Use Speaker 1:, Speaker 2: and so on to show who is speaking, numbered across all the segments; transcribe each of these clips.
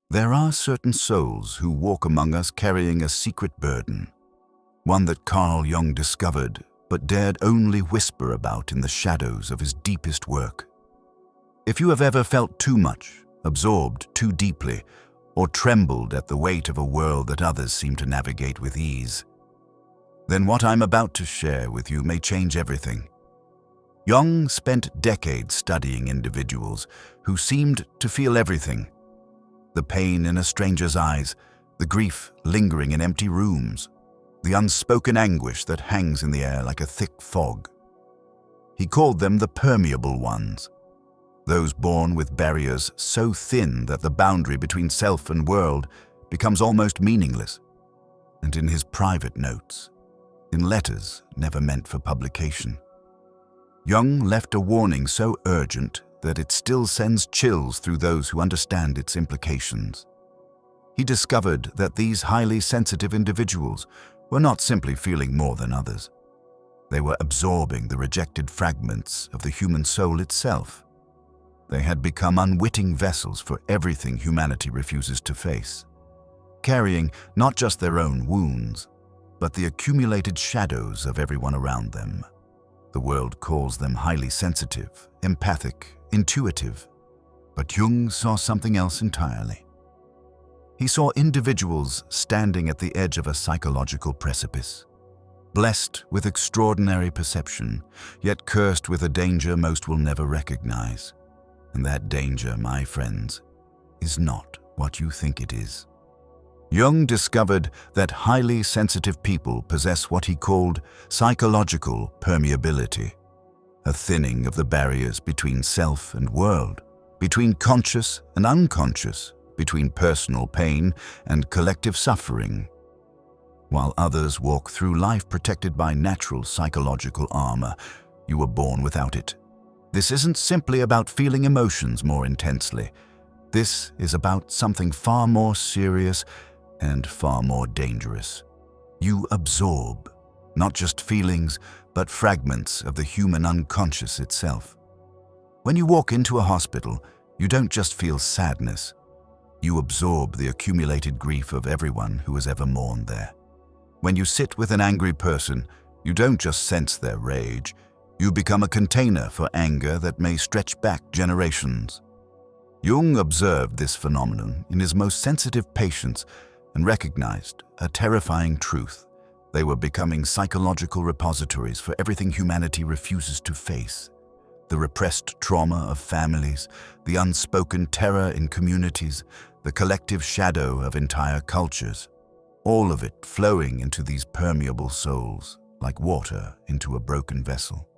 Speaker 1: There are certain souls who walk among us carrying a secret burden, one that Carl Jung discovered but dared only whisper about in the shadows of his deepest work. If you have ever felt too much, absorbed too deeply, or trembled at the weight of a world that others seem to navigate with ease, then what I'm about to share with you may change everything. Jung spent decades studying individuals who seemed to feel everything: the pain in a stranger's eyes, the grief lingering in empty rooms, the unspoken anguish that hangs in the air like a thick fog. He called them the permeable ones, those born with barriers so thin that the boundary between self and world becomes almost meaningless. And in his private notes, in letters never meant for publication, Jung left a warning so urgent that it still sends chills through those who understand its implications. He discovered that these highly sensitive individuals were not simply feeling more than others. They were absorbing the rejected fragments of the human soul itself. They had become unwitting vessels for everything humanity refuses to face, carrying not just their own wounds, but the accumulated shadows of everyone around them. The world calls them highly sensitive, empathic, intuitive, but Jung saw something else entirely. He saw individuals standing at the edge of a psychological precipice, blessed with extraordinary perception, yet cursed with a danger most will never recognize. And that danger, my friends, is not what you think it is. Jung discovered that highly sensitive people possess what he called psychological permeability, a thinning of the barriers between self and world, between conscious and unconscious, between personal pain and collective suffering. While others walk through life protected by natural psychological armor, you were born without it. This isn't simply about feeling emotions more intensely. This is about something far more serious and far more dangerous. You absorb not just feelings, but fragments of the human unconscious itself. When you walk into a hospital, you don't just feel sadness. You absorb the accumulated grief of everyone who has ever mourned there. When you sit with an angry person, you don't just sense their rage. You become a container for anger that may stretch back generations. Jung observed this phenomenon in his most sensitive patients and recognized a terrifying truth. They were becoming psychological repositories for everything humanity refuses to face. The repressed trauma of families, the unspoken terror in communities, the collective shadow of entire cultures, all of it flowing into these permeable souls like water into a broken vessel.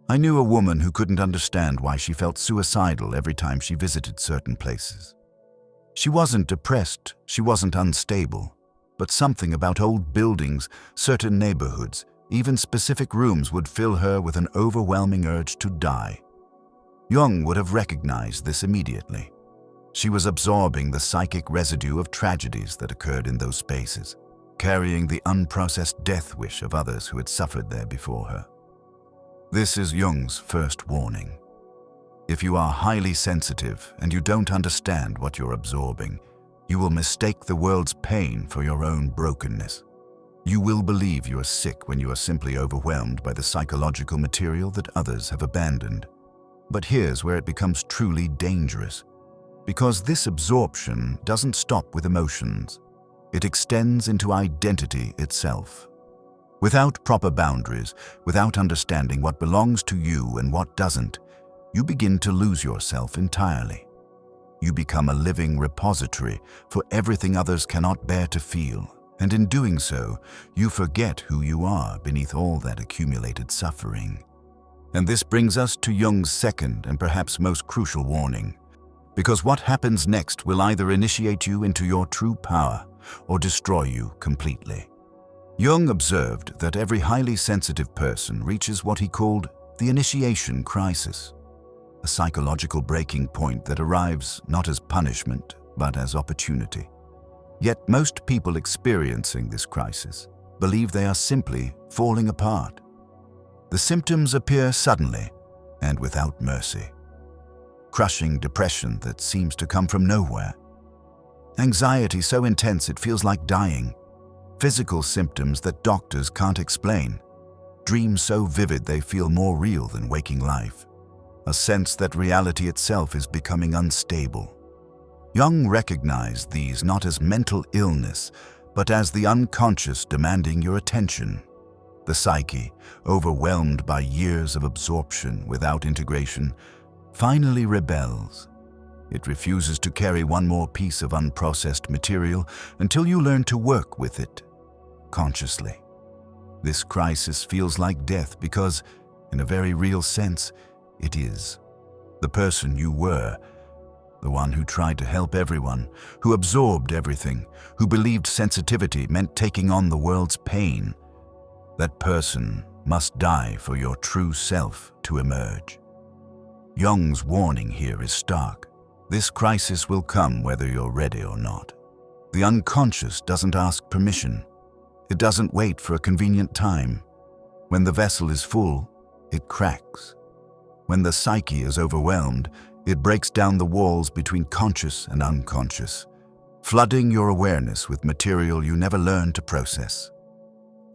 Speaker 1: I knew a woman who couldn't understand why she felt suicidal every time she visited certain places. She wasn't depressed, she wasn't unstable, but something about old buildings, certain neighborhoods, even specific rooms would fill her with an overwhelming urge to die. Jung would have recognized this immediately. She was absorbing the psychic residue of tragedies that occurred in those spaces, carrying the unprocessed death wish of others who had suffered there before her. This is Jung's first warning. If you are highly sensitive and you don't understand what you're absorbing, you will mistake the world's pain for your own brokenness. You will believe you are sick when you are simply overwhelmed by the psychological material that others have abandoned. But here's where it becomes truly dangerous. Because this absorption doesn't stop with emotions. It extends into identity itself. Without proper boundaries, without understanding what belongs to you and what doesn't, you begin to lose yourself entirely. You become a living repository for everything others cannot bear to feel, and in doing so, you forget who you are beneath all that accumulated suffering. And this brings us to Jung's second and perhaps most crucial warning, because what happens next will either initiate you into your true power or destroy you completely. Jung observed that every highly sensitive person reaches what he called the initiation crisis, a psychological breaking point that arrives not as punishment, but as opportunity. Yet most people experiencing this crisis believe they are simply falling apart. The symptoms appear suddenly and without mercy. Crushing depression that seems to come from nowhere, Anxiety so intense it feels like dying. Physical symptoms that doctors can't explain. Dreams so vivid they feel more real than waking life. A sense that reality itself is becoming unstable. Jung recognized these not as mental illness, but as the unconscious demanding your attention. The psyche, overwhelmed by years of absorption without integration, finally rebels. It refuses to carry one more piece of unprocessed material until you learn to work with it consciously. This crisis feels like death because, in a very real sense, it is. The person you were, the one who tried to help everyone, who absorbed everything, who believed sensitivity meant taking on the world's pain, that person must die for your true self to emerge. Jung's warning here is stark. This crisis will come whether you're ready or not. The unconscious doesn't ask permission. It doesn't wait for a convenient time. When the vessel is full, it cracks. When the psyche is overwhelmed, it breaks down the walls between conscious and unconscious, flooding your awareness with material you never learned to process.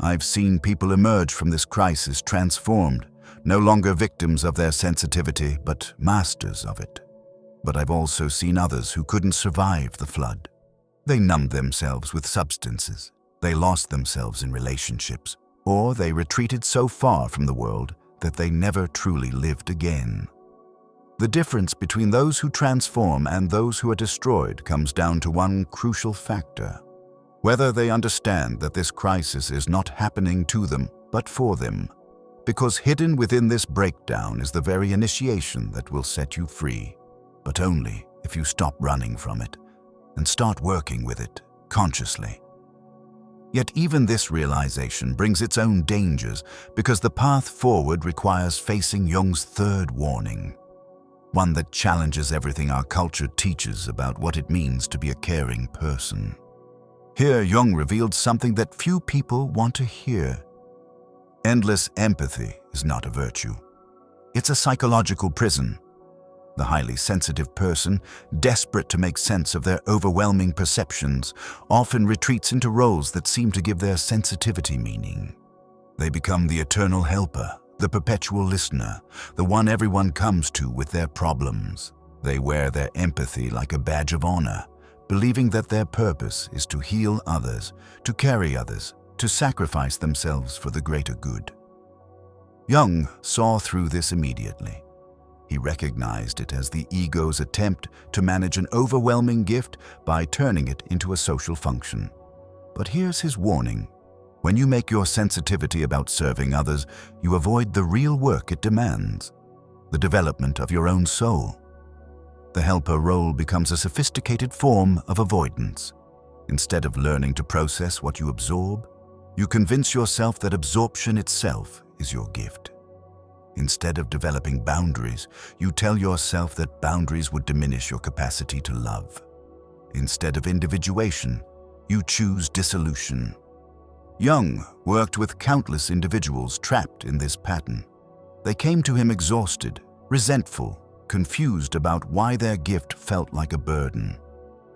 Speaker 1: I've seen people emerge from this crisis transformed, no longer victims of their sensitivity, but masters of it. But I've also seen others who couldn't survive the flood. They numbed themselves with substances. They lost themselves in relationships, or they retreated so far from the world that they never truly lived again. The difference between those who transform and those who are destroyed comes down to one crucial factor: whether they understand that this crisis is not happening to them, but for them. Because hidden within this breakdown is the very initiation that will set you free, but only if you stop running from it and start working with it consciously. Yet even this realization brings its own dangers, because the path forward requires facing Jung's third warning, one that challenges everything our culture teaches about what it means to be a caring person. Here Jung revealed something that few people want to hear. Endless empathy is not a virtue. It's a psychological prison. The highly sensitive person, desperate to make sense of their overwhelming perceptions, often retreats into roles that seem to give their sensitivity meaning. They become the eternal helper, the perpetual listener, the one everyone comes to with their problems. They wear their empathy like a badge of honor, believing that their purpose is to heal others, to carry others, to sacrifice themselves for the greater good. Jung saw through this immediately. He recognized it as the ego's attempt to manage an overwhelming gift by turning it into a social function. But here's his warning. When you make your sensitivity about serving others, you avoid the real work it demands, the development of your own soul. The helper role becomes a sophisticated form of avoidance. Instead of learning to process what you absorb, you convince yourself that absorption itself is your gift. Instead of developing boundaries, you tell yourself that boundaries would diminish your capacity to love. Instead of individuation, you choose dissolution. Jung worked with countless individuals trapped in this pattern. They came to him exhausted, resentful, confused about why their gift felt like a burden.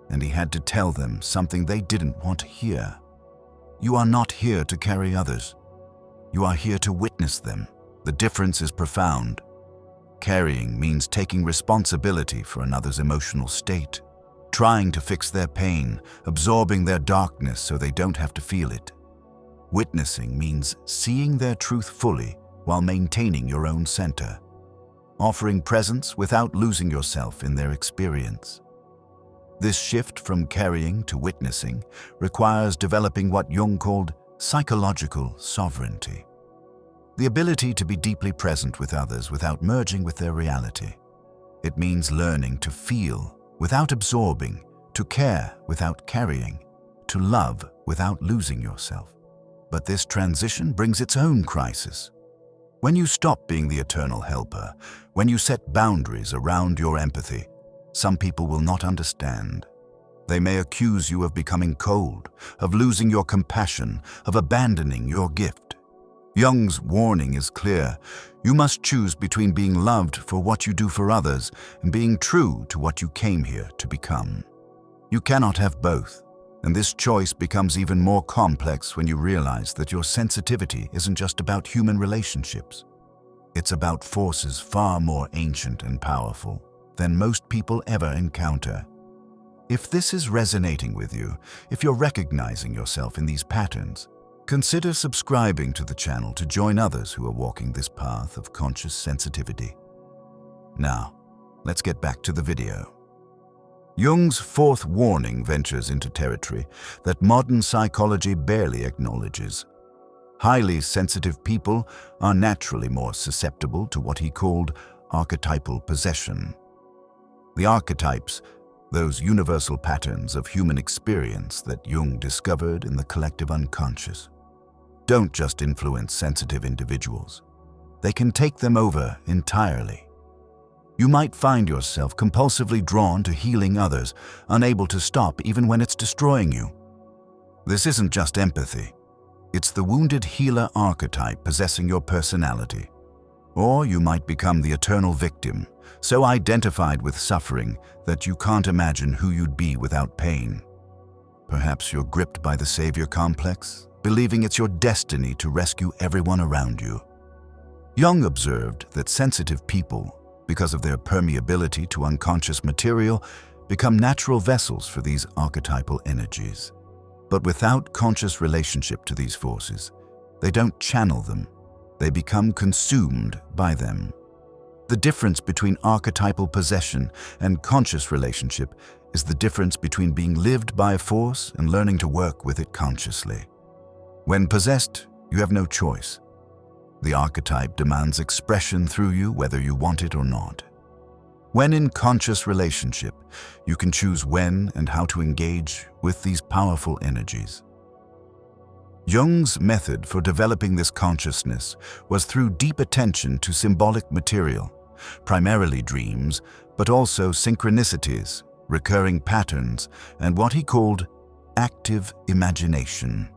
Speaker 1: And he had to tell them something they didn't want to hear. You are not here to carry others. You are here to witness them. The difference is profound. Carrying means taking responsibility for another's emotional state, trying to fix their pain, absorbing their darkness so they don't have to feel it. Witnessing means seeing their truth fully while maintaining your own center, offering presence without losing yourself in their experience. This shift from carrying to witnessing requires developing what Jung called psychological sovereignty. The ability to be deeply present with others without merging with their reality. It means learning to feel without absorbing, to care without carrying, to love without losing yourself. But this transition brings its own crisis. When you stop being the eternal helper, when you set boundaries around your empathy, some people will not understand. They may accuse you of becoming cold, of losing your compassion, of abandoning your gift. Jung's warning is clear. You must choose between being loved for what you do for others and being true to what you came here to become. You cannot have both, and this choice becomes even more complex when you realize that your sensitivity isn't just about human relationships. It's about forces far more ancient and powerful than most people ever encounter. If this is resonating with you, if you're recognizing yourself in these patterns, consider subscribing to the channel to join others who are walking this path of conscious sensitivity. Now, let's get back to the video. Jung's fourth warning ventures into territory that modern psychology barely acknowledges. Highly sensitive people are naturally more susceptible to what he called archetypal possession. The archetypes, those universal patterns of human experience that Jung discovered in the collective unconscious, don't just influence sensitive individuals. They can take them over entirely. You might find yourself compulsively drawn to healing others, unable to stop even when it's destroying you. This isn't just empathy. It's the wounded healer archetype possessing your personality. Or you might become the eternal victim, so identified with suffering that you can't imagine who you'd be without pain. Perhaps you're gripped by the savior complex, believing it's your destiny to rescue everyone around you. Jung observed that sensitive people, because of their permeability to unconscious material, become natural vessels for these archetypal energies. But without conscious relationship to these forces, they don't channel them, they become consumed by them. The difference between archetypal possession and conscious relationship is the difference between being lived by a force and learning to work with it consciously. When possessed, you have no choice. The archetype demands expression through you whether you want it or not. When in conscious relationship, you can choose when and how to engage with these powerful energies. Jung's method for developing this consciousness was through deep attention to symbolic material, primarily dreams, but also synchronicities, recurring patterns, and what he called active imagination.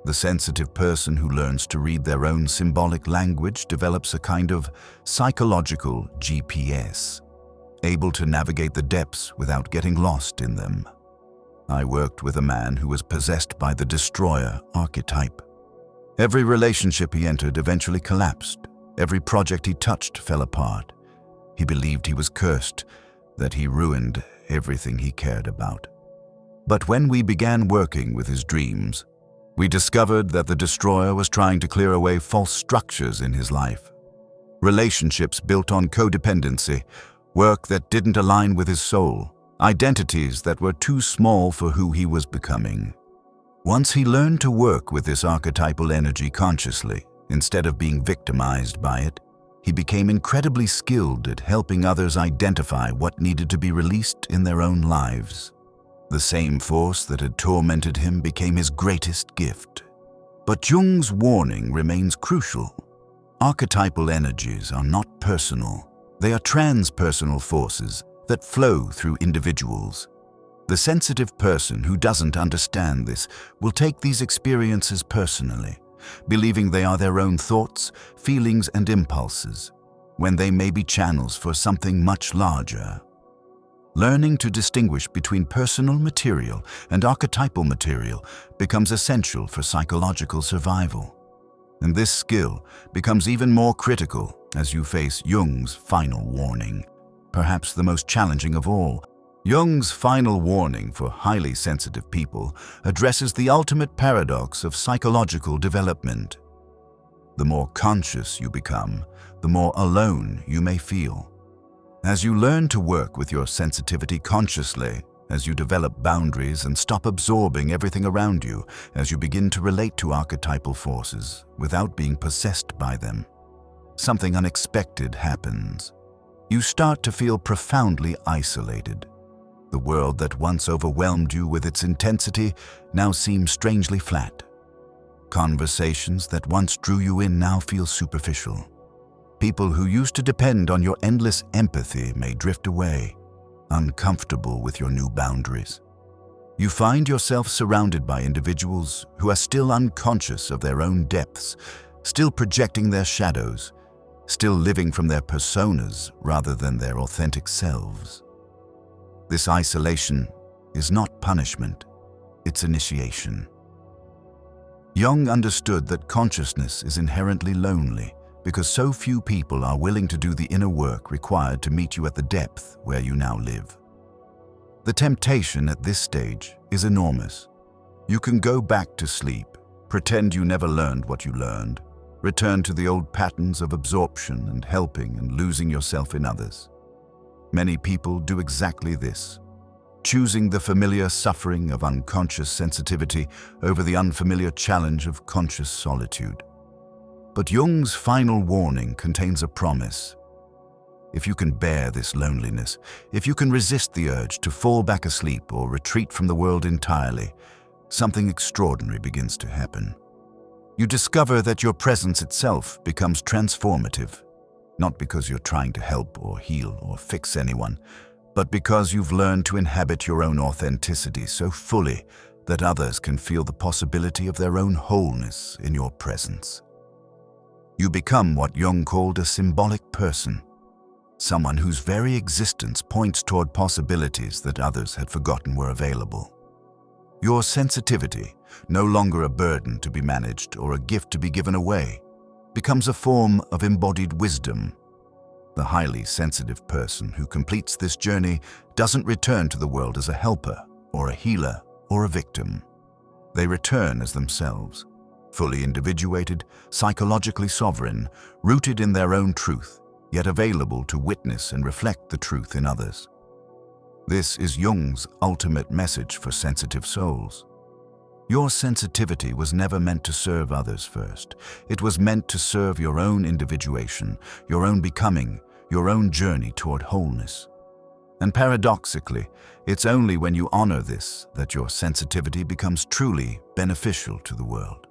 Speaker 1: The sensitive person who learns to read their own symbolic language develops a kind of psychological GPS, able to navigate the depths without getting lost in them. I worked with a man who was possessed by the destroyer archetype. Every relationship he entered eventually collapsed. Every project he touched fell apart. He believed he was cursed, that he ruined everything he cared about. But when we began working with his dreams, we discovered that the destroyer was trying to clear away false structures in his life. Relationships built on codependency, work that didn't align with his soul, identities that were too small for who he was becoming. Once he learned to work with this archetypal energy consciously, instead of being victimized by it, he became incredibly skilled at helping others identify what needed to be released in their own lives. The same force that had tormented him became his greatest gift. But Jung's warning remains crucial. Archetypal energies are not personal. They are transpersonal forces that flow through individuals. The sensitive person who doesn't understand this will take these experiences personally, believing they are their own thoughts, feelings, and impulses, when they may be channels for something much larger. Learning to distinguish between personal material and archetypal material becomes essential for psychological survival. And this skill becomes even more critical as you face Jung's final warning, perhaps the most challenging of all. Jung's final warning for highly sensitive people addresses the ultimate paradox of psychological development. The more conscious you become, the more alone you may feel. As you learn to work with your sensitivity consciously, as you develop boundaries and stop absorbing everything around you, as you begin to relate to archetypal forces without being possessed by them, something unexpected happens. You start to feel profoundly isolated. The world that once overwhelmed you with its intensity now seems strangely flat. Conversations that once drew you in now feel superficial. People who used to depend on your endless empathy may drift away, uncomfortable with your new boundaries. You find yourself surrounded by individuals who are still unconscious of their own depths, still projecting their shadows, still living from their personas rather than their authentic selves. This isolation is not punishment, it's initiation. Jung understood that consciousness is inherently lonely because so few people are willing to do the inner work required to meet you at the depth where you now live. The temptation at this stage is enormous. You can go back to sleep, pretend you never learned what you learned, return to the old patterns of absorption and helping and losing yourself in others. Many people do exactly this, choosing the familiar suffering of unconscious sensitivity over the unfamiliar challenge of conscious solitude. But Jung's final warning contains a promise. If you can bear this loneliness, if you can resist the urge to fall back asleep or retreat from the world entirely, something extraordinary begins to happen. You discover that your presence itself becomes transformative, not because you're trying to help or heal or fix anyone, but because you've learned to inhabit your own authenticity so fully that others can feel the possibility of their own wholeness in your presence. You become what Jung called a symbolic person, someone whose very existence points toward possibilities that others had forgotten were available. Your sensitivity, no longer a burden to be managed or a gift to be given away, becomes a form of embodied wisdom. The highly sensitive person who completes this journey doesn't return to the world as a helper or a healer or a victim. They return as themselves, fully individuated, psychologically sovereign, rooted in their own truth, yet available to witness and reflect the truth in others. This is Jung's ultimate message for sensitive souls. Your sensitivity was never meant to serve others first. It was meant to serve your own individuation, your own becoming, your own journey toward wholeness. And paradoxically, it's only when you honor this that your sensitivity becomes truly beneficial to the world.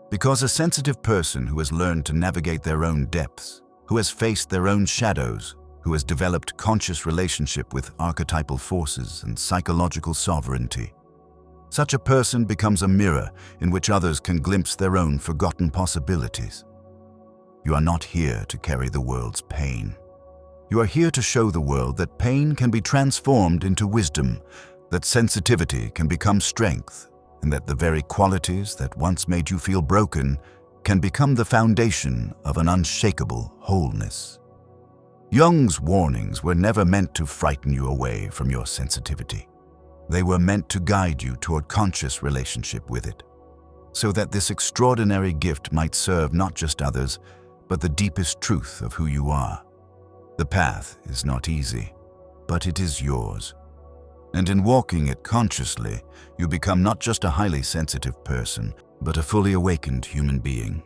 Speaker 1: Because a sensitive person who has learned to navigate their own depths, who has faced their own shadows, who has developed conscious relationship with archetypal forces and psychological sovereignty, such a person becomes a mirror in which others can glimpse their own forgotten possibilities. You are not here to carry the world's pain. You are here to show the world that pain can be transformed into wisdom, that sensitivity can become strength, and that the very qualities that once made you feel broken can become the foundation of an unshakable wholeness. Jung's warnings were never meant to frighten you away from your sensitivity. They were meant to guide you toward conscious relationship with it, so that this extraordinary gift might serve not just others, but the deepest truth of who you are. The path is not easy, but it is yours. And in walking it consciously, you become not just a highly sensitive person, but a fully awakened human being.